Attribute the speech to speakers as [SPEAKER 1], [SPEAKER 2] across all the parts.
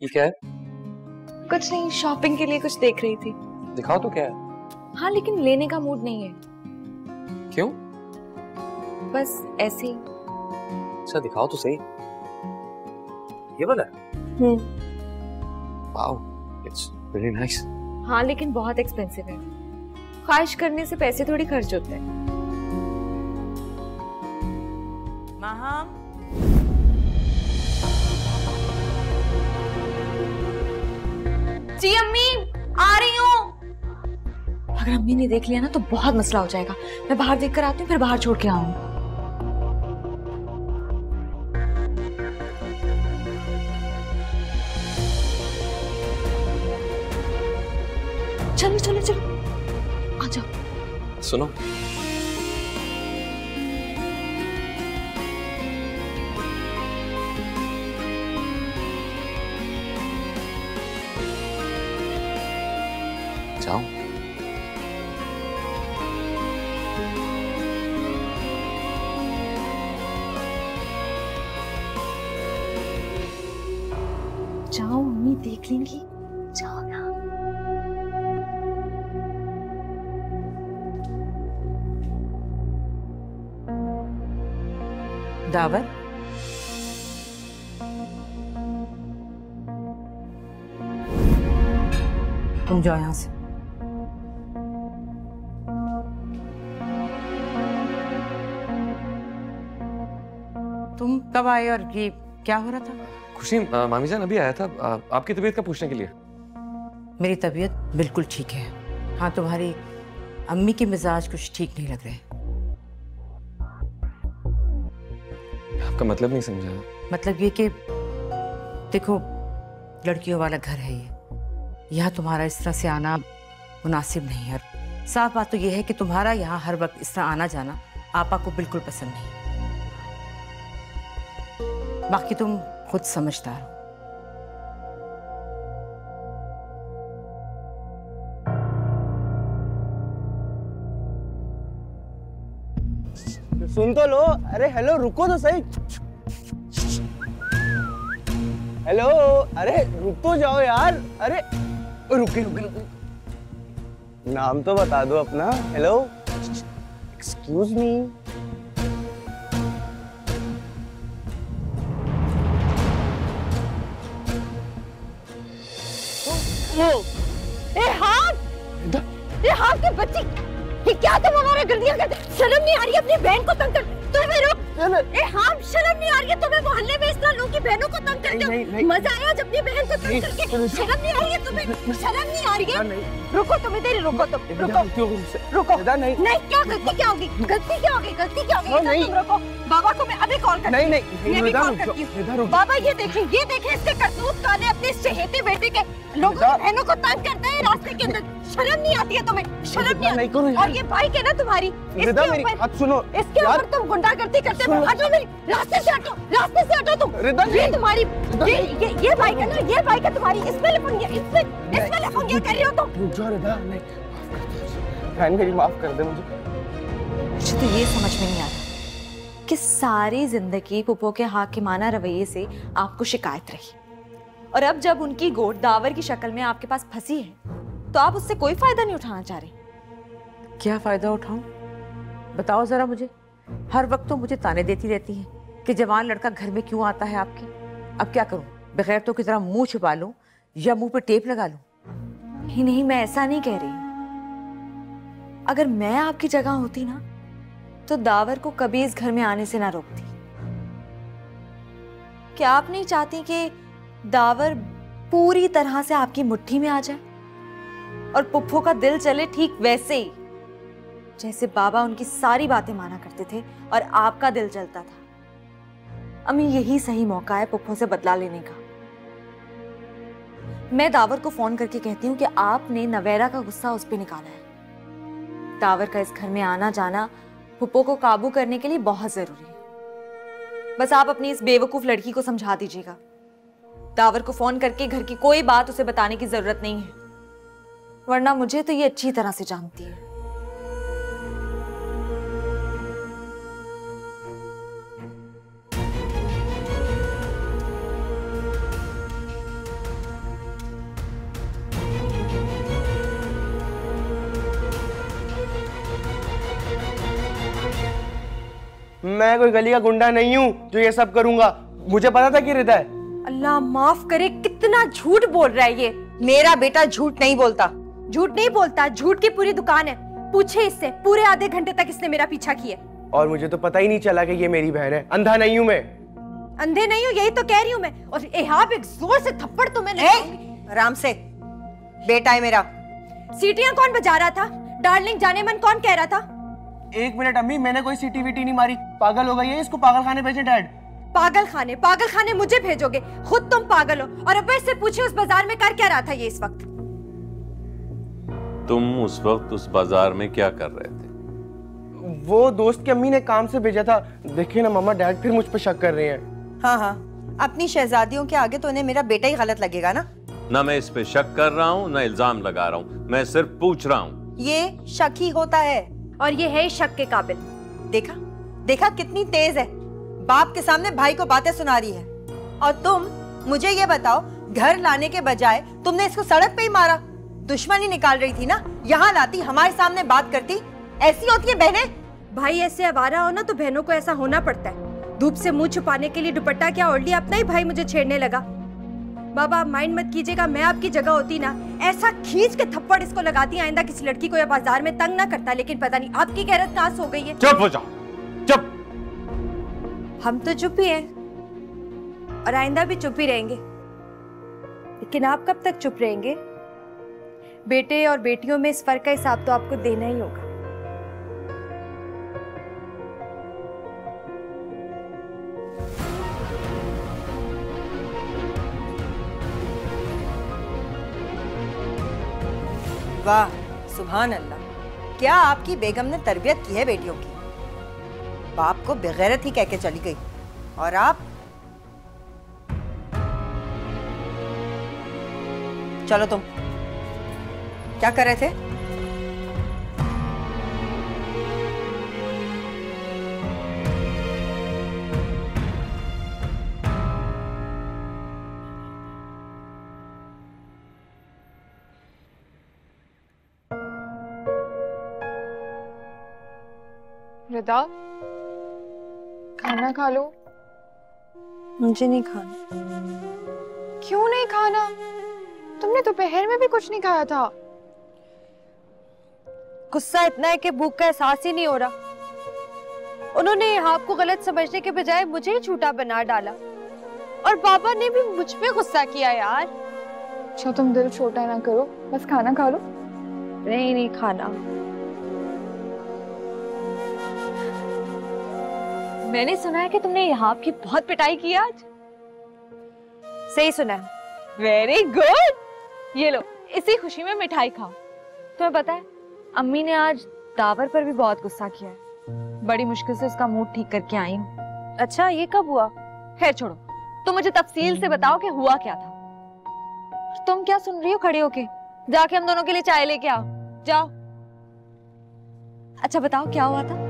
[SPEAKER 1] क्या है?
[SPEAKER 2] कुछ नहीं, शॉपिंग के लिए कुछ देख रही थी।
[SPEAKER 1] दिखाओ तो क्या है।
[SPEAKER 2] हाँ लेकिन लेने का मूड नहीं है।
[SPEAKER 1] क्यों?
[SPEAKER 2] बस ऐसे ही।
[SPEAKER 1] अच्छा दिखाओ तो सही। ये वाला? Wow, it's very nice.
[SPEAKER 2] हाँ लेकिन बहुत एक्सपेंसिव है। ख्वाहिश करने से पैसे थोड़ी खर्च होते हैं।
[SPEAKER 3] माहम,
[SPEAKER 2] जी अम्मी आ रही हूँ। अगर अम्मी ने देख लिया ना तो बहुत मसला हो जाएगा। मैं बाहर देख कर आती हूँ, फिर बाहर छोड़ के आऊंगी। चलो चलो चलो आ जाओ।
[SPEAKER 1] सुनो, जाओ।
[SPEAKER 2] जाओ, अम्मी देख लेंगी। जाओ ना।
[SPEAKER 3] दावर, तुम जाओ यहां से। तुम कब आए और ये क्या हो रहा था?
[SPEAKER 1] खुशी, मामी जान अभी आया था आपकी तबीयत का पूछने के लिए।
[SPEAKER 3] मेरी तबीयत बिल्कुल ठीक है। हाँ, तुम्हारी अम्मी के मिजाज कुछ ठीक नहीं लग रहे।
[SPEAKER 1] आपका मतलब नहीं समझा।
[SPEAKER 3] मतलब ये कि देखो, लड़कियों वाला घर है ये, यहाँ तुम्हारा इस तरह से आना मुनासिब नहीं है। और साफ बात तो ये है कि तुम्हारा यहाँ हर वक्त इस तरह आना जाना आपा को बिल्कुल पसंद नहीं। बाकी तुम खुद समझदार हो।
[SPEAKER 4] सुन तो लो। अरे हेलो, रुको तो सही। हेलो, अरे रुक तो जाओ यार। अरे रुके रुके रुके, नाम तो बता दो अपना। Hello, excuse me.
[SPEAKER 5] ये हाथ के बच्ची, ये क्या तुम हमारे गलतियां करते? शर्म नहीं आ रही अपनी बहन को तंग कर? तुम ए हाँ, शर्म नहीं आ रही है तुम्हें मोहल्ले में इस तरह लोगों की बहनों को तंग करते हो? मजा आया जब अपनी बहन को तंग करके? शर्म नहीं आ रही है तुम्हें? शर्म नहीं आ रही है? रुको तुम इधर ही, रुको तुम, रुको रुको। नहीं क्या गलती क्या होगी? गलती क्या होगी? गलती क्या होगी? तुम रुको, बाबा को मैं अभी कॉल करती हूँ। मैं भी कॉल करती हूँ। बाबा ये देखें इसके करतूत काले अपने चहेते बेटे के लोगों की बहनों को तंग करते हैं रास्ते के अंदर। शर्म नहीं आती है तुम्हें? शर्म नहीं आती? और ये बाइक है ना तुम्हारी, इसके ऊपर तुम गुंडागर्दी करते हो। हटो मेरी रास्ते से, हटो रास्ते से, हटो तुम। ये तुम्हारी ये बाइक है ना, ये बाइक है तुम्हारी, इसमें लफंगियां कर रहे हो तुम।
[SPEAKER 4] बहन मेरी माफ कर दे मुझे।
[SPEAKER 2] मुझे तो ये समझ में नहीं आ रहा कि सारी जिंदगी पुप्पो के हाकिमाना रवैये से आपको शिकायत रही, और अब जब उनकी गोद दावर की शक्ल में आपके पास फंसी है तो आप उससे कोई फायदा नहीं उठाना चाह रहे।
[SPEAKER 3] क्या फायदा उठाऊं? बताओ जरा मुझे। हर वक्त तो मुझे ताने देती रहती हैं कि जवान लड़का घर में क्यों आता है आपके। अब क्या करूं? बगैर तो की तरह मुंह छुपा लूं या मुंह पे टेप लगा लूं?
[SPEAKER 2] नहीं, मैं ऐसा नहीं कह रही। अगर मैं आपकी जगह होती ना तो दावर को कभी इस घर में आने से ना रोकती। क्या आप नहीं चाहती कि दावर पूरी तरह से आपकी मुट्ठी में आ जाए और पुप्पो का दिल चले ठीक वैसे ही जैसे बाबा उनकी सारी बातें माना करते थे और आपका दिल चलता था? अम्मी, यही सही मौका है पुप्पो से बदला लेने का। मैं दावर को फोन करके कहती हूँ कि आपने नवेरा का गुस्सा उस पर निकाला है। दावर का इस घर में आना जाना पुप्पो को काबू करने के लिए बहुत जरूरी है। बस आप अपनी इस बेवकूफ लड़की को समझा दीजिएगा। दावर को फोन करके घर की कोई बात उसे बताने की जरूरत नहीं है, वरना मुझे तो ये अच्छी तरह से जानती है।
[SPEAKER 4] मैं कोई गली का गुंडा नहीं हूँ जो ये सब करूंगा। मुझे पता था कि रहता है।
[SPEAKER 5] अल्लाह माफ करे, कितना झूठ बोल रहा है ये।
[SPEAKER 6] मेरा बेटा झूठ नहीं बोलता।
[SPEAKER 5] झूठ नहीं बोलता, झूठ की पूरी दुकान है। पूछे इससे, पूरे आधे घंटे तक इसने मेरा पीछा किया।
[SPEAKER 4] और मुझे तो पता ही नहीं चला कि ये मेरी बहन है। अंधा नहीं हूँ मैं।
[SPEAKER 5] अंधे नहीं हूँ, यही तो कह रही हूँ मैं। और एहाब, एक जोर से थप्पड़ तो मैं
[SPEAKER 6] आराम से, बेटा है मेरा।
[SPEAKER 5] सीटियां कौन बजा रहा था? डार्लिंग जाने मन कौन कह रहा था?
[SPEAKER 4] 1 मिनट अम्मी, मैंने कोई सीटी वीटी नहीं मारी। पागल हो गई है, इसको पागल खाने भेजे डैड।
[SPEAKER 5] पागल खाने मुझे भेजोगे? खुद तुम पागल हो। और अब इससे पूछे उस बाजार में कर क्या रहा था ये इस वक्त?
[SPEAKER 7] तुम उस वक्त उस बाजार में क्या कर रहे थे?
[SPEAKER 4] वो दोस्त की अम्मी ने काम से भेजा था। देखिए ना मामा, डैड फिर मुझ पर शक कर रहे हैं।
[SPEAKER 6] हाँ, अपनी शहजादियों के आगे तो उन्हें मेरा बेटा ही गलत लगेगा ना।
[SPEAKER 7] ना मैं इस पे शक कर रहा हूँ, ना इल्जाम लगा रहा हूँ, मैं सिर्फ पूछ रहा हूँ।
[SPEAKER 6] ये शक ही होता है।
[SPEAKER 5] और ये है शक के काबिल।
[SPEAKER 6] देखा कितनी तेज है। बाप के सामने भाई को बातें सुना रही है। और तुम मुझे ये बताओ, घर लाने के बजाय तुमने इसको सड़क पे ही मारा। दुश्मनी निकाल रही थी ना, यहाँ लाती, हमारे सामने बात करती। ऐसी होती है बहनें।
[SPEAKER 5] भाई ऐसे आवारा हो ना तो बहनों को ऐसा होना पड़ता है। धूप से मुंह छुपाने के लिए दुपट्टा क्या ओढ़ लिया, अपना ही भाई मुझे छेड़ने लगा। बाबा आप माइंड मत कीजिएगा, मैं आपकी जगह होती ना ऐसा खींच के थप्पड़ इसको लगाती, आइंदा किसी लड़की को या बाजार में तंग ना करता। लेकिन पता नहीं आपकी गैरत कहां से हो गई है।
[SPEAKER 7] चुप हो जाओ, चुप।
[SPEAKER 5] हम तो चुप ही हैं और आइंदा भी चुप ही रहेंगे। लेकिन आप कब तक चुप रहेंगे? बेटे और बेटियों में इस फर्क का हिसाब तो आपको देना ही होगा।
[SPEAKER 6] वाह सुभान अल्लाह, क्या आपकी बेगम ने तरबियत की है बेटियों की। बाप को बेगैरत ही कह के चली गई। और आप चलो, तुम क्या कर रहे थे?
[SPEAKER 8] रिदा, खाना खा लो।
[SPEAKER 5] मुझे नहीं खाना।
[SPEAKER 8] क्यों नहीं खाना? तुमने दोपहर में भी कुछ नहीं खाया था।
[SPEAKER 5] गुस्सा इतना है कि भूख का एहसास ही नहीं हो रहा। उन्होंने आपको गलत समझने के बजाय मुझे ही झूठा बना डाला। और बाबा ने भी मुझ पे गुस्सा किया यार।
[SPEAKER 8] अच्छा तुम दिल छोटा ना करो, बस खाना खा लो।
[SPEAKER 5] नहीं खाना। मैंने सुना है कि तुमने यहाँ की बहुत पिटाई की आज। सही सुना है। Very good. ये लो, इसी खुशी में मिठाई खाओ। तुम्हें पता है अम्मी ने आज दावर पर भी बहुत गुस्सा किया है। बड़ी मुश्किल से उसका मूड ठीक करके आई हूँ। अच्छा ये कब हुआ? खैर छोड़ो, तुम मुझे तफसील से बताओ कि हुआ क्या था। तुम क्या सुन रही हो खड़े होके? जाके हम दोनों के लिए चाय लेके आओ, जाओ। अच्छा बताओ क्या हुआ था?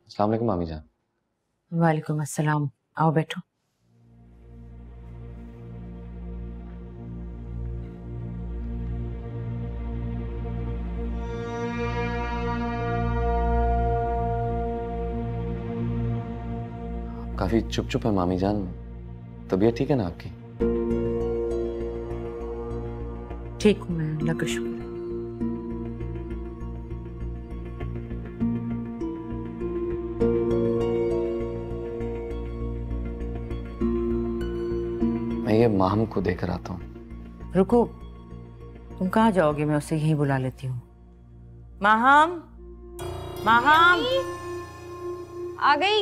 [SPEAKER 1] अस्सलाम वालेकुम मामी जान।
[SPEAKER 3] वालेकुम अस्सलाम। आओ बैठो।
[SPEAKER 1] काफी चुप चुप है मामी जान, तबीयत ठीक है ना आपकी?
[SPEAKER 3] ठीक हूँ मैं, अल्लाह का शुक्र है।
[SPEAKER 1] मैं ये माहम को देकर आता हूँ।
[SPEAKER 3] रुको, तुम कहाँ जाओगे? मैं उसे यहीं बुला लेती हूँ। माहम, माहम
[SPEAKER 5] आ गई।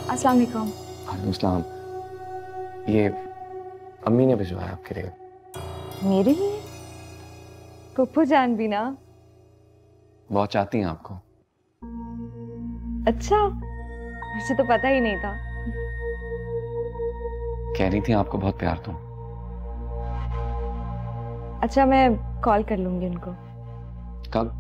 [SPEAKER 8] अस्सलाम वालेकुम।
[SPEAKER 1] वालेकुम सलाम। ये अम्मी ने भिजवाया आपके लिए।
[SPEAKER 5] मेरे लिए? पुप्पू जान भी ना।
[SPEAKER 1] बहुत चाहती हैं आपको।
[SPEAKER 2] अच्छा, मुझे तो पता ही नहीं था।
[SPEAKER 1] कह रही थी आपको बहुत प्यार दूं।
[SPEAKER 2] अच्छा, मैं कॉल कर लूंगी उनको।
[SPEAKER 1] कब?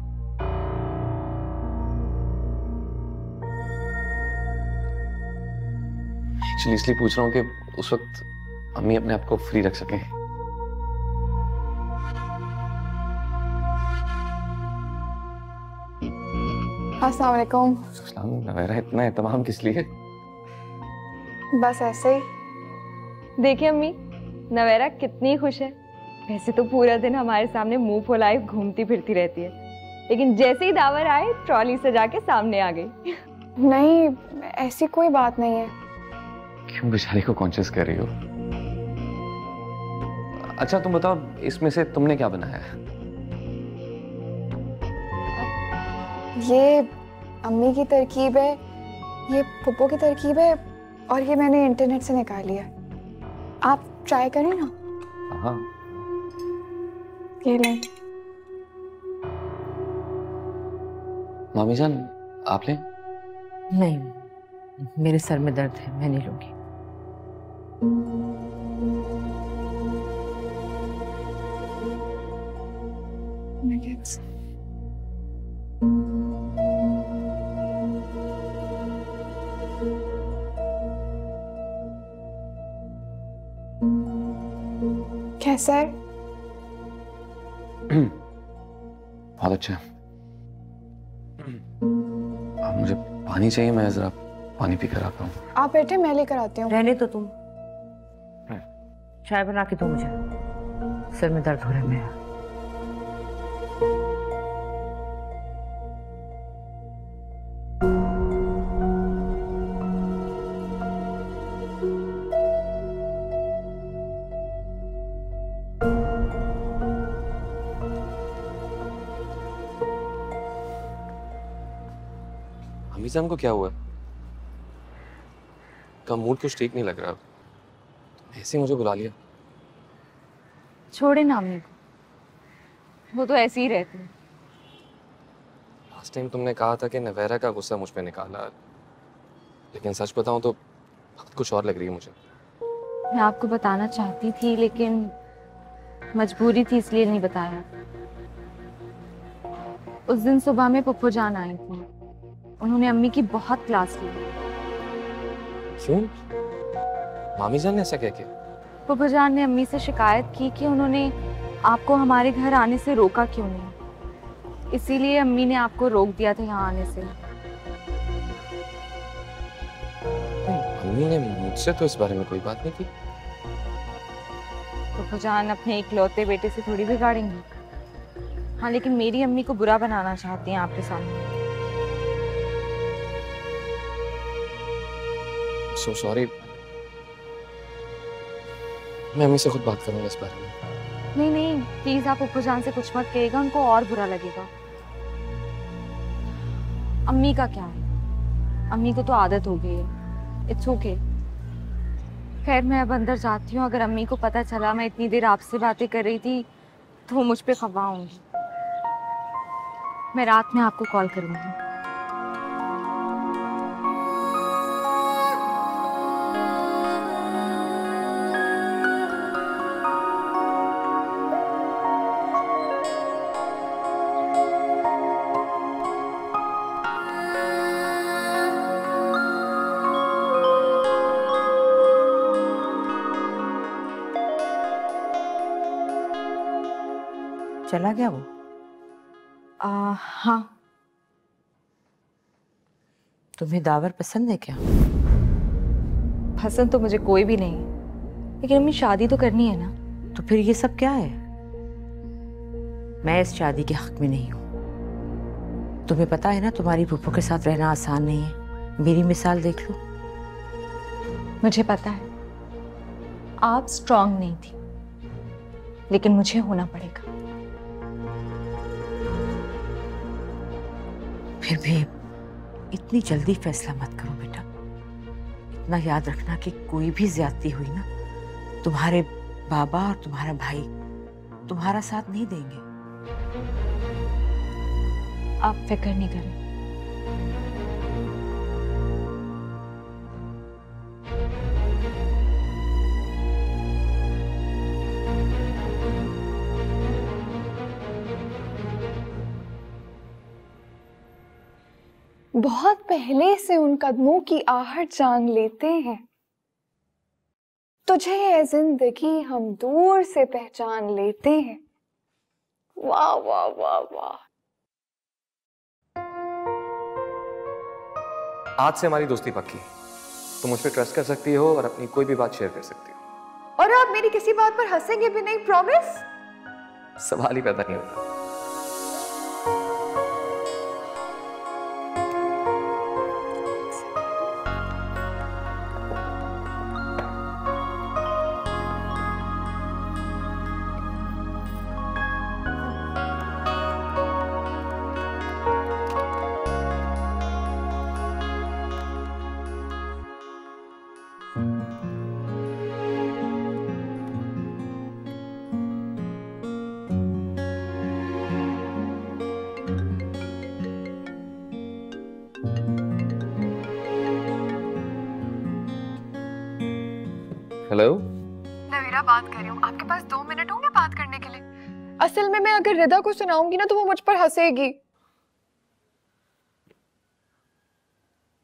[SPEAKER 1] एक्चुअली इसलिए पूछ रहा हूँ कि उस वक्त अम्मी अपने आप को फ्री रख सकें।
[SPEAKER 8] अस्सलाम वालेकुम।
[SPEAKER 1] सलाम। नवेरा, इतना एहतमाम किस लिए?
[SPEAKER 8] बस ऐसे ही।
[SPEAKER 2] देखिए अम्मी, नवेरा कितनी खुश है। वैसे तो पूरा दिन हमारे सामने मुंह फुलाए घूमती फिरती रहती है, लेकिन जैसे ही दावर आए ट्रॉली से जाके सामने आ गई।
[SPEAKER 8] नहीं, ऐसी कोई बात नहीं है।
[SPEAKER 1] क्यों बेचारी को कॉन्शियस कर रही हो? अच्छा तुम बताओ, इसमें से तुमने क्या बनाया है?
[SPEAKER 8] ये अम्मी की तरकीब है, ये फुप्पो की तरकीब है, और ये मैंने इंटरनेट से निकाली है। आप ट्राई करें ना।
[SPEAKER 1] हाँ।
[SPEAKER 8] ये लें।
[SPEAKER 1] मामी जान, आप लें?
[SPEAKER 3] नहीं, मेरे सर में दर्द है, मैं नहीं लूंगी।
[SPEAKER 8] कैसा है?
[SPEAKER 1] बहुत अच्छा। अब मुझे पानी चाहिए, मैं जरा पानी पी कर आता हूँ।
[SPEAKER 8] आप बैठे, मैं लेकर आती हूँ।
[SPEAKER 3] रहने तो तुम, चाय बना के दो मुझे, सर में दर्द हो रहा है मेरा।
[SPEAKER 1] अम्मी जान को क्या हुआ? का मूड कुछ ठीक नहीं लग रहा। ऐसे ही मुझे बुला लिया।
[SPEAKER 2] छोड़े ना अम्मी को, वो तो ऐसे ही रहती है।
[SPEAKER 1] लास्ट टाइम तुमने कहा था कि नवेरा का गुस्सा मुझ पे निकाला, लेकिन सच बताऊं तो बात कुछ और लग रही है मुझे।
[SPEAKER 2] मैं आपको बताना चाहती थी, लेकिन मजबूरी थी, इसलिए नहीं बताया। उस दिन सुबह में पप्पू जान आई थी, उन्होंने अम्मी की बहुत क्लास ली।
[SPEAKER 1] क्यों? मामी जान ने ऐसा क्या किया?
[SPEAKER 2] पप्पू जान ने अम्मी से शिकायत की कि उन्होंने आपको हमारे घर आने से रोका क्यों नहीं, इसीलिए अम्मी ने आपको रोक दिया था यहाँ आने से।
[SPEAKER 1] अम्मी ने मुझसे तो इस बारे में कोई बात नहीं की।
[SPEAKER 2] पप्पू जान अपने इकलौते बेटे से थोड़ी बिगाड़ेंगी। हाँ, लेकिन मेरी अम्मी को बुरा बनाना चाहती हैं आपके सामने।
[SPEAKER 1] So sorry, मैं अम्मी से खुद बात करूंगा इस बारे में।
[SPEAKER 2] नहीं नहीं, प्लीज आप पप्पू जान से कुछ मत कहिएगा, उनको और बुरा लगेगा। अम्मी का क्या है, अम्मी को तो आदत हो गई है। It's okay. खैर मैं अब अंदर जाती हूँ। अगर अम्मी को पता चला मैं इतनी देर आपसे बातें कर रही थी तो वो मुझ पे खफा होंगी। मैं रात में आपको कॉल करूंगी।
[SPEAKER 3] चला गया वो?
[SPEAKER 2] हाँ।
[SPEAKER 3] तुम्हें दावर पसंद है क्या?
[SPEAKER 2] पसंद तो मुझे कोई भी नहीं, लेकिन अम्मी शादी तो करनी है ना।
[SPEAKER 3] तो फिर ये सब क्या है? मैं इस शादी के हक में नहीं हूँ। तुम्हें पता है ना, तुम्हारी फूफो के साथ रहना आसान नहीं है। मेरी मिसाल देख लो।
[SPEAKER 2] मुझे पता है आप स्ट्रांग नहीं थी, लेकिन मुझे होना पड़ेगा।
[SPEAKER 3] फिर भी इतनी जल्दी फैसला मत करो बेटा। इतना याद रखना कि कोई भी ज्यादती हुई ना, तुम्हारे बाबा और तुम्हारा भाई तुम्हारा साथ नहीं देंगे।
[SPEAKER 2] आप फिक्र नहीं करें।
[SPEAKER 8] बहुत पहले से उन कदमों की आहट जान लेते हैं, तुझे ये जिंदगी हम दूर से पहचान लेते हैं। वाह वाह वाह वाह।
[SPEAKER 1] आज से हमारी दोस्ती पक्की। तुम मुझ पे ट्रस्ट कर सकती हो और अपनी कोई भी बात शेयर कर सकती हो।
[SPEAKER 8] और आप मेरी किसी बात पर हंसेंगे भी नहीं, प्रॉमिस?
[SPEAKER 1] सवाल ही पैदा नहीं होता। हेलो,
[SPEAKER 8] नवीरा बात कर रही हूँ। आपके पास 2 मिनट होंगे बात करने के लिए? असल में मैं अगर रिदा को सुनाऊंगी ना तो वो मुझ पर हंसेगी।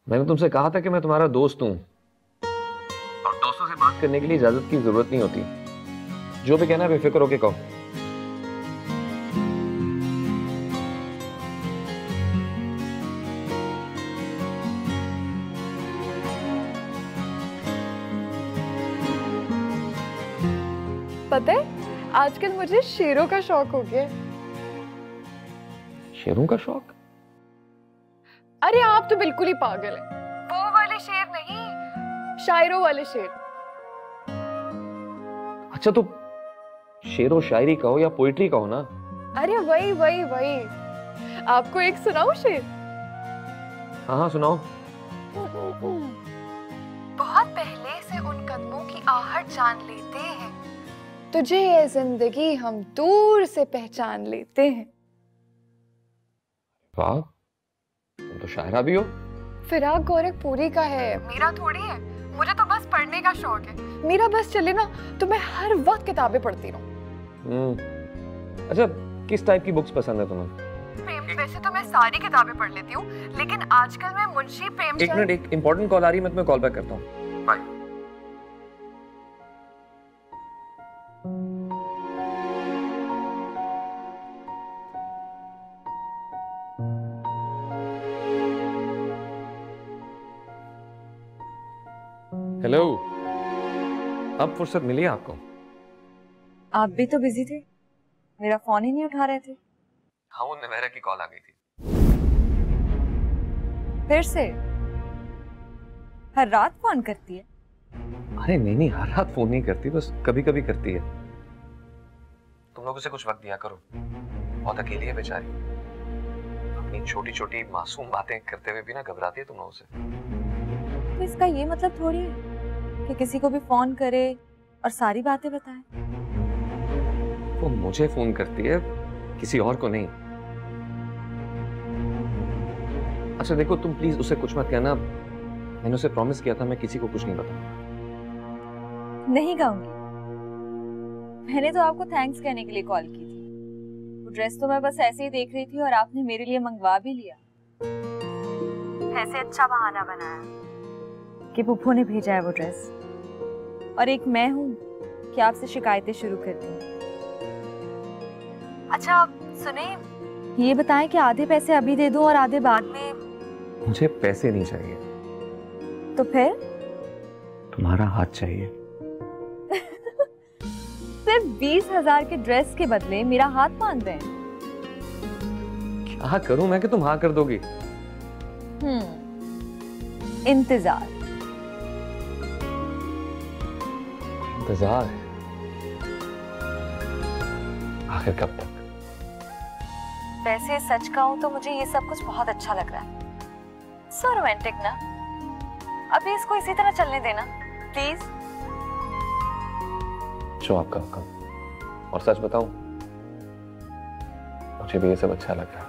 [SPEAKER 1] मैंने तुमसे कहा था कि मैं तुम्हारा दोस्त हूँ और दोस्तों से बात करने के लिए इजाजत की जरूरत नहीं होती। जो भी कहना बेफिक्र होके कहो।
[SPEAKER 8] पता है आजकल मुझे शेरों का शौक हो गया।
[SPEAKER 1] शेरों का शौक?
[SPEAKER 8] अरे आप तो बिल्कुल ही पागल हैं। वो वाले शेर नहीं, शायरों वाले शेर।
[SPEAKER 1] अच्छा तो शेर व शायरी कहो या पोइट्री कहो ना।
[SPEAKER 8] अरे वही वही वही। आपको एक सुनाऊं शेर?
[SPEAKER 1] हाँ हाँ सुनाओ।
[SPEAKER 8] बहुत पहले से उन कदमों की आहट जान लेते हैं, तुझे ये जिंदगी हम दूर से पहचान लेते हैं।
[SPEAKER 1] वाह, तुम तो शायरा भी हो।
[SPEAKER 8] फिराक गोरखपुरी का है, मेरा थोड़ी है। मुझे तो बस पढ़ने का शौक है। मेरा बस चले ना तो मैं हर वक्त किताबें पढ़ती रहूं।
[SPEAKER 1] अच्छा, किस टाइप की बुक्स पसंद है तुम्हें?
[SPEAKER 8] वैसे तो मैं सारी किताबें पढ़ लेती हूँ, लेकिन आजकल मैं मुंशी प्रेमचंद।
[SPEAKER 1] एक मिनट, एक इंपॉर्टेंट कॉल आ रही है, मैं तुम्हें कॉल बैक करता हूँ। बाय। हेलो, अब फुर्सत मिली आपको?
[SPEAKER 2] आप भी तो बिजी थे, मेरा फोन ही नहीं उठा रहे थे।
[SPEAKER 1] हाँ, वो नवेरा की कॉल आ गई थी।
[SPEAKER 2] फिर से? हर रात फोन करती है?
[SPEAKER 1] अरे नहीं नहीं, हर रात फोन नहीं करती, बस कभी कभी करती है। तुम लोग उसे कुछ वक्त दिया करो, बहुत अकेली है बेचारी। अपनी छोटी छोटी मासूम बातें करते हुए भी ना घबराती है तुम लोगों से।
[SPEAKER 2] तो इसका ये मतलब थोड़ी है कि किसी को भी फोन करे और सारी बातें बताए।
[SPEAKER 1] वो मुझे फोन करती है, किसी और को नहीं। अच्छा देखो, तुम प्लीज उसे कुछ मत कहना। मैंने उसे प्रॉमिस किया था मैं किसी को कुछ नहीं बताऊंगा।
[SPEAKER 2] नहीं कहूंगी। मैंने तो आपको थैंक्स कहने के लिए कॉल की थी। वो ड्रेस तो मैं बस ऐसे ही देख रही थी और आपने मेरे लिए मंगवा भी लिया। ऐसे अच्छा बहाना बनाया कि पुप्पो ने भेजा है वो ड्रेस, और एक मैं हूँ कि आपसे शिकायतें शुरू कर दी। अच्छा सुने, ये बताएं कि आधे पैसे अभी दे दूं और आधे बाद में?
[SPEAKER 1] मुझे पैसे नहीं चाहिए।
[SPEAKER 2] तो फिर?
[SPEAKER 1] तुम्हारा हाथ चाहिए।
[SPEAKER 2] सिर्फ 20,000 के ड्रेस के बदले मेरा हाथ मांग रहे हैं?
[SPEAKER 1] क्या करूं मैं कि तुम हाँ कर दोगी?
[SPEAKER 2] इंतजार।
[SPEAKER 1] इंतजार है? आखिर कब तक?
[SPEAKER 2] वैसे सच कहूं तो मुझे ये सब कुछ बहुत अच्छा लग रहा है। सो रोमांटिक ना। अभी इसको इसी तरह चलने देना प्लीज।
[SPEAKER 1] जो आपका हुक्म। और सच बताऊं, मुझे भी ये सब अच्छा लग रहा है।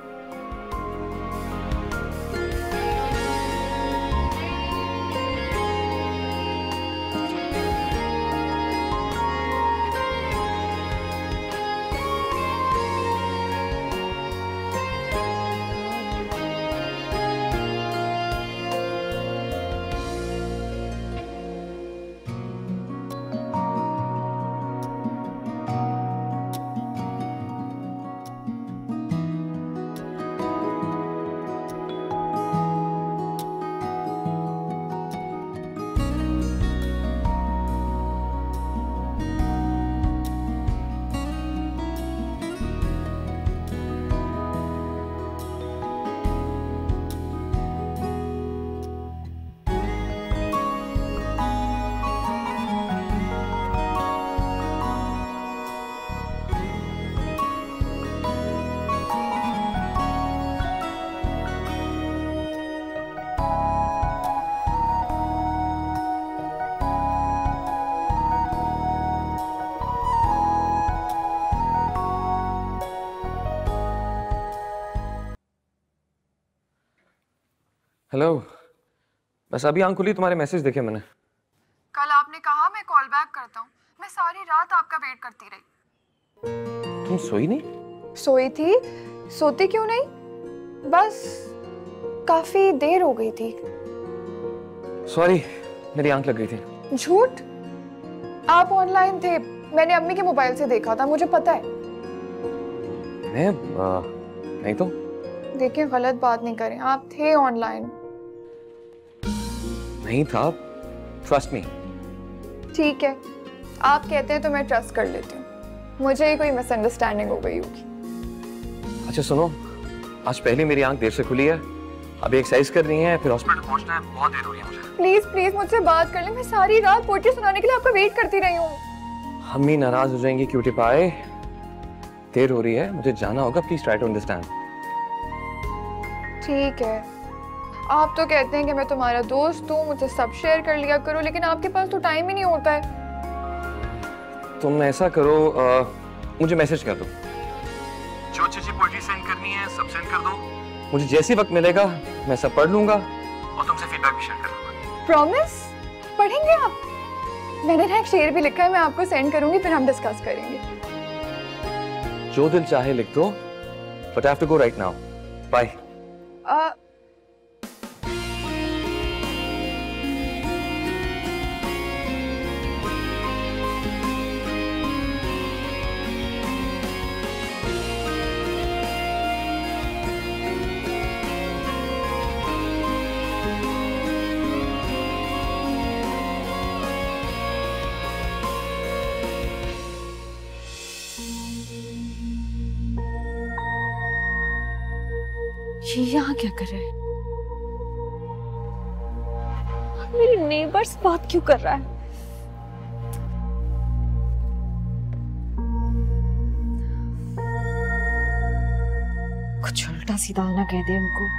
[SPEAKER 1] हेलो, बस अभी आंख खुली, तुम्हारे मैसेज देखे मैंने।
[SPEAKER 8] कल आपने कहा मैं कॉल बैक करता हूँ, मैं सारी रात आपका वेट करती रही।
[SPEAKER 1] तुम सोई नहीं?
[SPEAKER 8] सोई थी, सोती क्यों नहीं, बस काफी देर हो गई थी।
[SPEAKER 1] सॉरी, मेरी आंख लग गई थी।
[SPEAKER 8] झूठ, आप ऑनलाइन थे, मैंने अम्मी के मोबाइल से देखा था, मुझे पता है।
[SPEAKER 1] मैं नहीं तो।
[SPEAKER 8] देखिए गलत बात नहीं करें, आप थे ऑनलाइन।
[SPEAKER 1] नहीं था, ट्रस्ट मी।
[SPEAKER 8] ठीक है, आप कहते हैं तो मैं ट्रस्ट कर लेती हूँ, मुझे ही कोई मिसअंडरस्टैंडिंग हो गई होगी।
[SPEAKER 1] अच्छा सुनो, आज पहले मेरी आंख देर से खुली है, अभी एक्सरसाइज करनी है, फिर हॉस्पिटल पहुंचना है, बहुत देर हो रही है मुझे।
[SPEAKER 8] प्लीज प्लीज मुझसे बात कर लें, मैं सारी रात पोएट्री सुनाने के लिए आपका वेट करती रही हूँ।
[SPEAKER 1] अम्मी नाराज हो जाएंगी क्यूटी पाए, देर हो रही है, मुझे जाना होगा, प्लीज ट्राई टू अंडरस्टैंड।
[SPEAKER 8] ठीक है, आप तो कहते हैं कि मैं तुम्हारा दोस्त हूँ, मुझे सब शेयर कर लिया करो, लेकिन आपके पास तो टाइम ही नहीं होता है।
[SPEAKER 1] तुम ऐसा करो, मुझे मैसेज कर दो, जो अच्छी पोएट्री सेंड करनी है सब सेंड कर दो, मुझे जैसे वक्त मिलेगा मैं सब पढ़ लूंगा और तुमसे फीडबैक भी शेयर कर लूंगा।
[SPEAKER 8] प्रॉमिस? पढ़ेंगे आप? मैंने ना एक शेर भी लिखा है, मैं आपको सेंड करूंगी, फिर हम डिस्कस करेंगे।
[SPEAKER 1] जो दिल चाहे लिख दो, but I have to go right now, bye.
[SPEAKER 2] ये यहाँ क्या कर रहा है? मेरी नेबर्स बात क्यों कर रहा है? कुछ उल्टा सीधा ना कह दे उनको।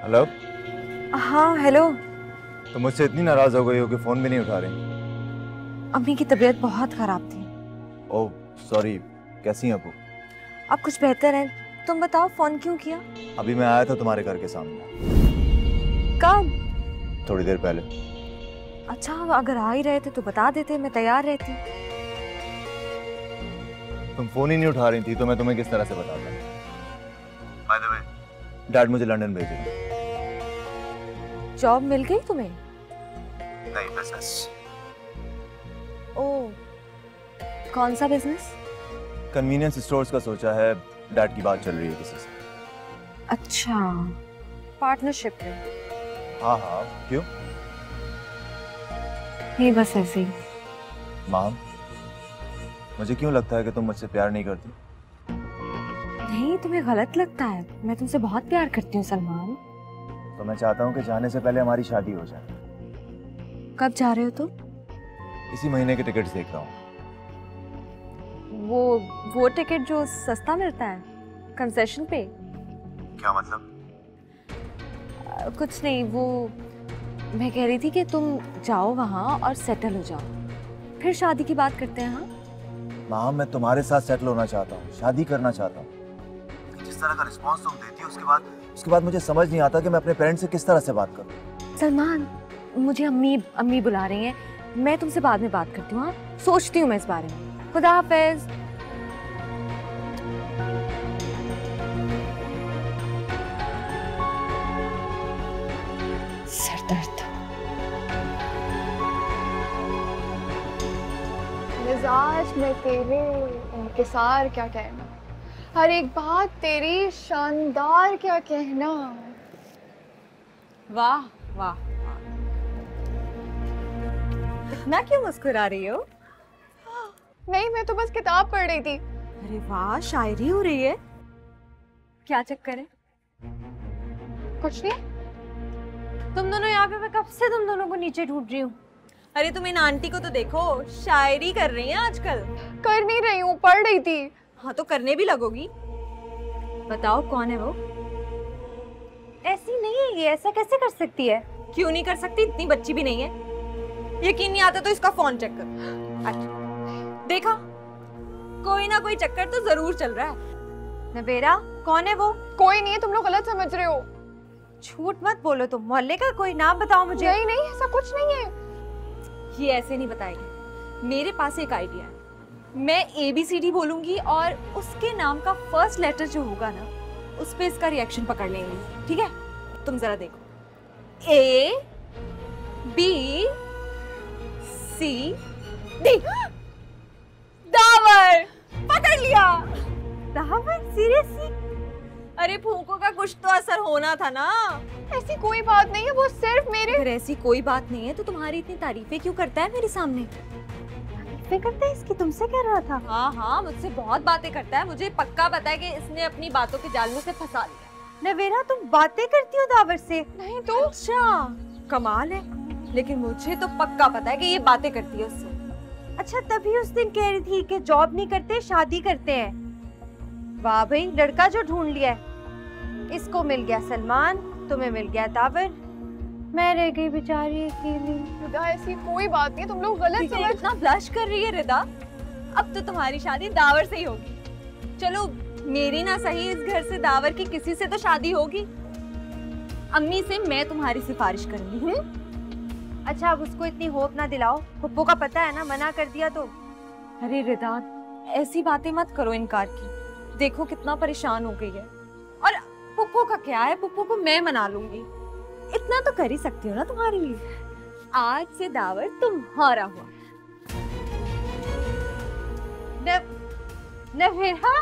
[SPEAKER 9] हेलो।
[SPEAKER 2] हाँ हेलो।
[SPEAKER 9] तो मुझसे इतनी नाराज हो गई हो कि फोन भी नहीं उठा रही?
[SPEAKER 2] अम्मी की तबीयत बहुत खराब थी।
[SPEAKER 9] ओह सॉरी, कैसी हैं अबू?
[SPEAKER 2] अब कुछ बेहतर है, तुम बताओ फोन क्यों किया?
[SPEAKER 9] अभी मैं आया था तुम्हारे घर के सामने।
[SPEAKER 2] कब?
[SPEAKER 9] थोड़ी देर पहले।
[SPEAKER 2] अच्छा, अगर आ ही रहे थे तो बता देते, मैं तैयार रहती।
[SPEAKER 9] तुम फोन ही नहीं उठा रही थी तो मैं तुम्हें किस तरह से बताता? बाय द वे, डैड मुझे लंदन भेजे।
[SPEAKER 2] जॉब मिल गई तुम्हें?
[SPEAKER 9] नहीं, बिजनेस।
[SPEAKER 2] ओह, कौन सा बिजनेस?
[SPEAKER 9] कन्वीनियंस स्टोर्स का सोचा है, डैड की बात चल रही है किसी से।
[SPEAKER 2] अच्छा, पार्टनरशिप में?
[SPEAKER 9] हाँ हाँ, क्यों?
[SPEAKER 2] नहीं बस ऐसे ही।
[SPEAKER 9] माम, मुझे क्यों लगता है कि तुम मुझसे प्यार नहीं करती?
[SPEAKER 2] नहीं, तुम्हें गलत लगता है, मैं तुमसे बहुत प्यार करती हूँ सलमान।
[SPEAKER 9] तो मैं चाहता हूँ कि जाने से पहले हमारी शादी हो जाए।
[SPEAKER 2] कब जा रहे हो तुम?
[SPEAKER 9] इसी महीने के टिकट्स देख रहा हूँ।
[SPEAKER 2] वो टिकट जो सस्ता मिलता है कंसेशन पे?
[SPEAKER 9] क्या मतलब?
[SPEAKER 2] कुछ नहीं, वो मैं कह रही थी कि तुम जाओ वहाँ और सेटल हो जाओ, फिर शादी की बात करते हैं। हाँ
[SPEAKER 9] माँ, मैं तुम्हारे साथ सेटल होना चाहता हूँ, शादी करना चाहता हूँ। जिस तरह का रिस्पॉन्स तुम देती हो उसके बाद मुझे समझ नहीं आता कि मैं अपने पेरेंट्स से किस तरह से बात करूँ।
[SPEAKER 2] सलमान, मुझे अम्मी बुला रही हैं, मैं तुमसे बाद में बात करती हूँ। हाँ, सोचती हूँ मैं इस बारे में। खुदा हाफिज।
[SPEAKER 8] मिजाज में तेरे इंकिसार क्या कहना, हर एक बात तेरी शानदार क्या कहना।
[SPEAKER 2] वाह वाह वाह, इतना क्यों मुस्कुरा रही हो?
[SPEAKER 8] नहीं, मैं तो बस किताब पढ़ रही थी।
[SPEAKER 2] अरे वाह, शायरी हो रही है। क्या चक्कर है?
[SPEAKER 8] कुछ नहीं।
[SPEAKER 2] तुम दोनों यहाँ पे, मैं कब से तुम दोनों को नीचे ढूंढ रही हूँ। अरे तुम इन आंटी को तो देखो, शायरी कर रही हैं आजकल।
[SPEAKER 8] कर नहीं रही हूँ, पढ़ रही थी।
[SPEAKER 2] हाँ तो करने भी लगोगी। बताओ कौन है वो? ऐसी नहीं है ये, ऐसा कैसे कर सकती है? क्यों नहीं कर सकती, इतनी बच्ची भी नहीं है। यकीन नहीं आता तो इसका फोन चेक कर। अच्छा देखा, कोई ना कोई चक्कर तो जरूर चल रहा है। नवेरा, कौन है वो?
[SPEAKER 8] कोई नहीं है, तुम लोग गलत समझ रहे हो।
[SPEAKER 2] झूठ मत बोलो तुम। मोहल्ले का कोई नाम बताओ मुझे।
[SPEAKER 8] नहीं नहीं, ऐसा कुछ नहीं है।
[SPEAKER 2] ये ऐसे नहीं बताएगी। मेरे पास एक आइडिया है। मैं ABCD बोलूंगी और उसके नाम का फर्स्ट लेटर जो होगा ना, उस पे इसका रिएक्शन पकड़ लेंगे। ठीक है, तुम जरा देखो। A B C D। The power, पकड़ लिया। दावर? सीरियसली? अरे फूंको का कुछ तो असर होना था ना।
[SPEAKER 8] ऐसी कोई बात नहीं है, वो सिर्फ मेरे।
[SPEAKER 2] अगर ऐसी कोई बात नहीं है तो तुम्हारी इतनी तारीफें क्यों करता है मेरे सामने? तारीफें करता है इसकी? तुमसे कह रहा था। हाँ हाँ, मुझसे बहुत बातें करता है। मुझे पक्का पता है कि इसने अपनी बातों के जाल में से फंसा लिया। नवेरा, तुम बातें करती हो दावर से?
[SPEAKER 8] नहीं तो।
[SPEAKER 2] अच्छा, कमाल है। लेकिन मुझे तो पक्का पता है कि ये बातें करती है उससे। अच्छा, तभी उस दिन कह रही थी कि जॉब नहीं करते, शादी करते हैं। वाह भाई, लड़का जो ढूंढ लिया है। इसको मिल गया सलमान, तुम्हें मिल गया दावर, मैं रह गई बेचारी अकेली।
[SPEAKER 8] रिदा, ऐसी कोई बात नहीं, तुम लोग गलत समझ।
[SPEAKER 2] इतना ब्लश कर रही है रिदा। अब तो तुम्हारी शादी दावर से ही होगी। चलो मेरी ना सही, इस घर से दावर की किसी से तो शादी होगी। अम्मी से मैं तुम्हारी सिफारिश करूंगी। अच्छा, अब उसको इतनी होप ना दिलाओ। पप्पू का पता है ना, मना कर दिया तो। अरे रिदा, ऐसी बातें मत करो इनकार की। देखो कितना परेशान हो गई है। और पुप्पू का क्या है, पुप्पू को मैं मना लूंगी। इतना तो कर ही सकती हो ना तुम्हारे लिए। आज से दावर तुम्हारा हुआ। नवेरा,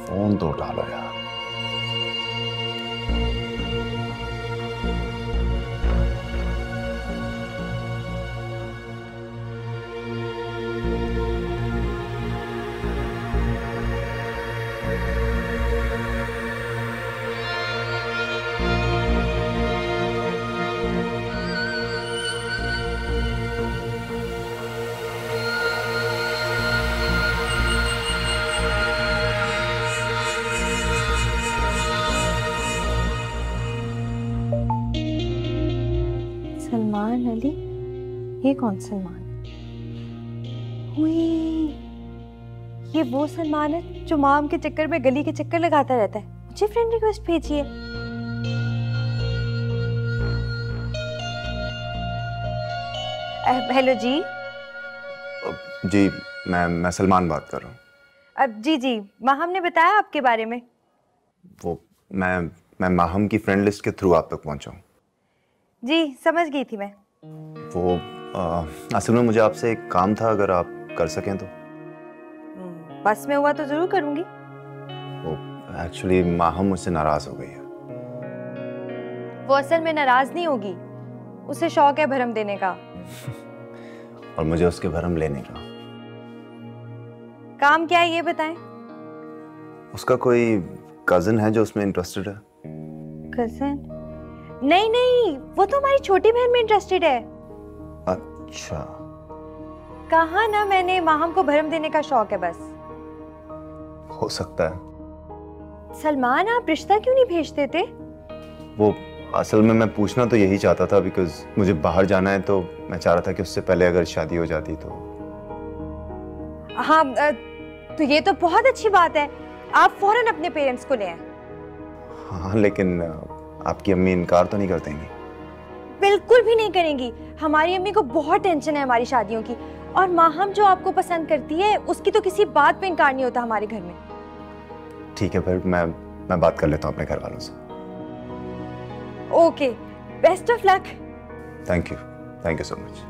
[SPEAKER 9] फोन तो उठा लो यार।
[SPEAKER 2] सलमान अली? ये कौन सलमान? हुई, ये वो सलमान है जो माम के चक्कर में गली के चक्कर लगाता रहता है। मुझे फ्रेंड रिक्वेस्ट भेजिए। हेलो जी।
[SPEAKER 9] जी, मैं सलमान बात कर रहा हूँ।
[SPEAKER 2] अब जी, माहम ने बताया आपके बारे में।
[SPEAKER 9] वो मैं माहम की फ्रेंड लिस्ट के थ्रू आप तक पहुंचा हूँ।
[SPEAKER 2] जी, समझ गई थी मैं।
[SPEAKER 9] वो असल में मुझे आपसे एक काम था, अगर आप कर सकें तो।
[SPEAKER 2] बस में हुआ तो जरूर करूंगी।
[SPEAKER 9] वो एक्चुअली माहम मुझसे नाराज हो गई है।
[SPEAKER 2] वो असल में नाराज नहीं होगी, उसे शौक है भरम देने का।
[SPEAKER 9] और मुझे उसके भरम लेने का।
[SPEAKER 2] काम क्या है ये बताएं।
[SPEAKER 9] उसका कोई कजन है जो उसमें इंटरेस्टेड है।
[SPEAKER 2] कजन? नहीं, वो तो हमारी छोटी बहन में इंटरेस्टेड है।
[SPEAKER 9] अच्छा,
[SPEAKER 6] कहा ना मैंने, माहम को भरम देने का शौक है बस।
[SPEAKER 9] हो सकता है।
[SPEAKER 6] सलमान, आप रिश्ता क्यों नहीं भेजते थे?
[SPEAKER 9] वो असल में मैं पूछना तो यही चाहता था, बिकॉज मुझे बाहर जाना है, तो मैं चाह रहा था कि उससे पहले अगर शादी हो जाती तो।
[SPEAKER 6] हाँ, तो ये तो बहुत अच्छी बात है, आप फौरन अपने पेरेंट्स को ले आए।
[SPEAKER 9] हाँ, लेकिन आपकी अम्मी इनकार तो नहीं कर देंगी?
[SPEAKER 6] बिल्कुल भी नहीं करेंगी। हमारी अम्मी को बहुत टेंशन है हमारी शादियों की, और माहम जो आपको पसंद करती है उसकी तो किसी बात पे इनकार नहीं होता हमारे घर में।
[SPEAKER 9] ठीक है, फिर मैं बात कर लेता हूँ अपने घर वालों से।
[SPEAKER 6] Okay, best of luck.
[SPEAKER 9] Thank you so much.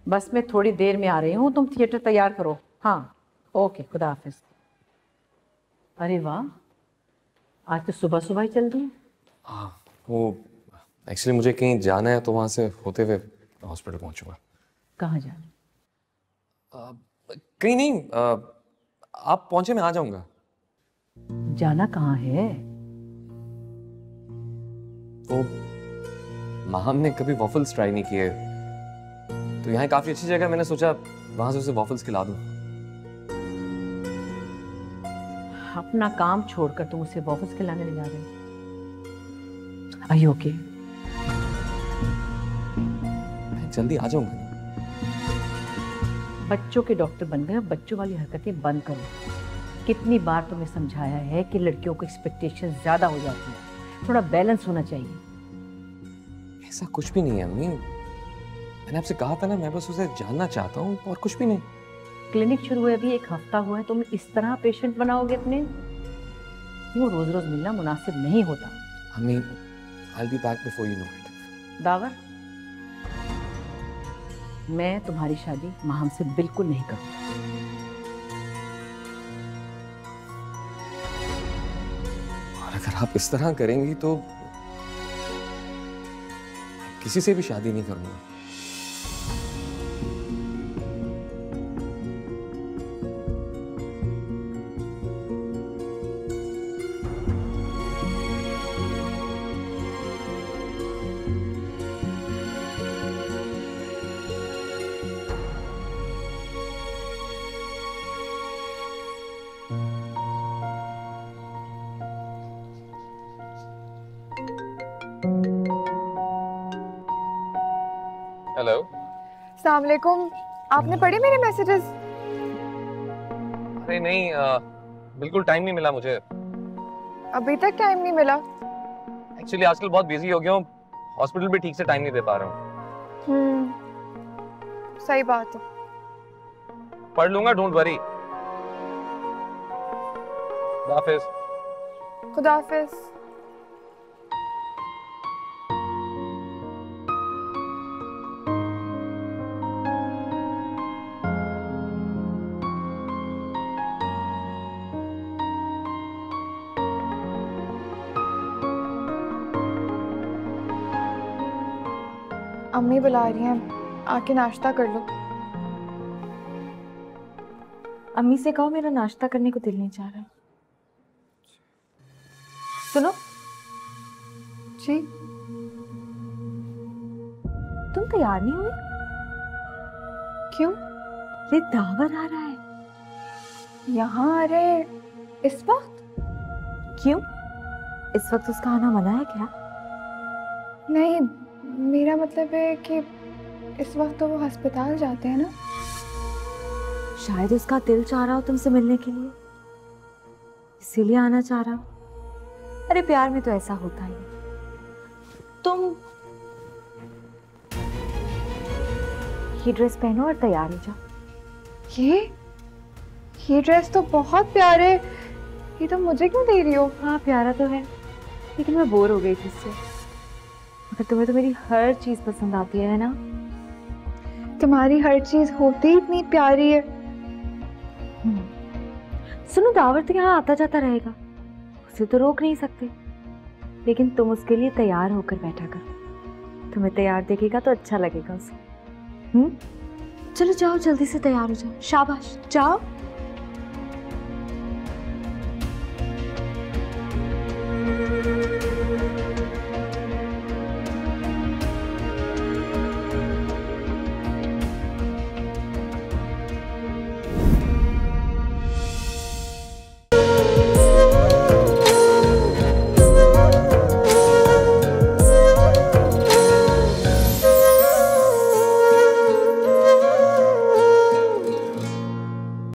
[SPEAKER 3] बस मैं थोड़ी देर में आ रही हूँ, तुम थिएटर तैयार करो। हाँ, ओके, खुदा हाफिज। अरे वाह, आज तो सुबह सुबह ही चल दी।
[SPEAKER 1] हाँ, वो एक्चुअली मुझे कहीं जाना है, तो वहाँ से होते हुए हॉस्पिटल पहुँचूंगा।
[SPEAKER 3] कहाँ जाना?
[SPEAKER 1] कहीं नहीं, आप पहुँचे मैं आ जाऊँगा।
[SPEAKER 3] जाना कहाँ है?
[SPEAKER 1] वो माहम ने कभी वॉफल्स ट्राई नहीं किए, तो यहाँ काफी अच्छी जगह, मैंने सोचा वहां से उसे वॉफल्स खिला दूं।
[SPEAKER 3] अपना काम छोड़कर तुम उसे वॉफल्स खिलाने ले जा रहे हो? Are you okay?
[SPEAKER 1] मैं जल्दी आ जाऊंगा।
[SPEAKER 3] बच्चों के डॉक्टर बन गए, बच्चों वाली हरकतें बंद करो। कितनी बार तुम्हें समझाया है कि लड़कियों को एक्सपेक्टेशन ज्यादा हो जाती है, थोड़ा बैलेंस होना चाहिए।
[SPEAKER 1] ऐसा कुछ भी नहीं है अम्मी, मैंने आपसे कहा था ना, मैं बस उसे जानना चाहता हूँ और कुछ भी नहीं।
[SPEAKER 3] क्लिनिक शुरू हुए अभी 1 हफ्ता हुआ है, तुम इस तरह पेशेंट बनाओगे अपने? यूँ रोज रोज मिलना मुनासिब नहीं होता।
[SPEAKER 1] अम्मी, I'll be back before you know it.
[SPEAKER 3] The power, मैं तुम्हारी शादी माहम से बिल्कुल नहीं करूँगी।
[SPEAKER 1] और अगर आप इस तरह करेंगी तो किसी से भी शादी नहीं करूंगा। हेलो।
[SPEAKER 8] अस्सलाम वालेकुम। आपने पढ़े मेरे मैसेजेस?
[SPEAKER 1] अरे नहीं, बिल्कुल टाइम नहीं मिला मुझे।
[SPEAKER 8] अभी तक टाइम नहीं मिला?
[SPEAKER 1] एक्चुअली आजकल बहुत बिजी हो गया हूँ, हॉस्पिटल भी ठीक से टाइम नहीं दे पा रहा हूँ।
[SPEAKER 8] सही बात है।
[SPEAKER 1] पढ़ लूंगा, डोंट वरी। खुदा हाफिज।
[SPEAKER 8] खुदा हाफिज। अम्मी बुला रही हैं, आके नाश्ता कर लो।
[SPEAKER 2] अम्मी से कहो मेरा नाश्ता करने को दिल नहीं चाह रहा। सुनो
[SPEAKER 8] जी।
[SPEAKER 2] तुम तैयार नहीं हुई?
[SPEAKER 8] क्यों?
[SPEAKER 2] ये दावर आ रहा है।
[SPEAKER 8] यहाँ आ रहे इस वक्त?
[SPEAKER 2] क्यों? इस वक्त उसका आना मना है क्या?
[SPEAKER 8] नहीं, मेरा मतलब है कि इस वक्त तो वो अस्पताल जाते हैं ना।
[SPEAKER 2] शायद उसका दिल चाह रहा हो तुमसे मिलने के लिए, इसीलिए आना चाह रहा हो। अरे प्यार में तो ऐसा होता ही है। तुम ये ड्रेस पहनो और तैयार हो जाओ।
[SPEAKER 8] ये ड्रेस तो बहुत प्यारे, ये तो मुझे क्यों दे रही हो?
[SPEAKER 2] हाँ प्यारा तो है, लेकिन मैं बोर हो गई थी इससे। मगर तुम्हें तो मेरी हर चीज पसंद आती है ना?
[SPEAKER 8] तुम्हारी हर चीज होती ही इतनी प्यारी है।
[SPEAKER 2] सुनो, दावर तो यहाँ आता जाता रहेगा, उसे तो रोक नहीं सकते, लेकिन तुम उसके लिए तैयार होकर बैठा करो। तुम्हें तैयार देखेगा तो अच्छा लगेगा उसे। चलो जाओ, जल्दी से तैयार हो जाओ। शाबाश, जाओ।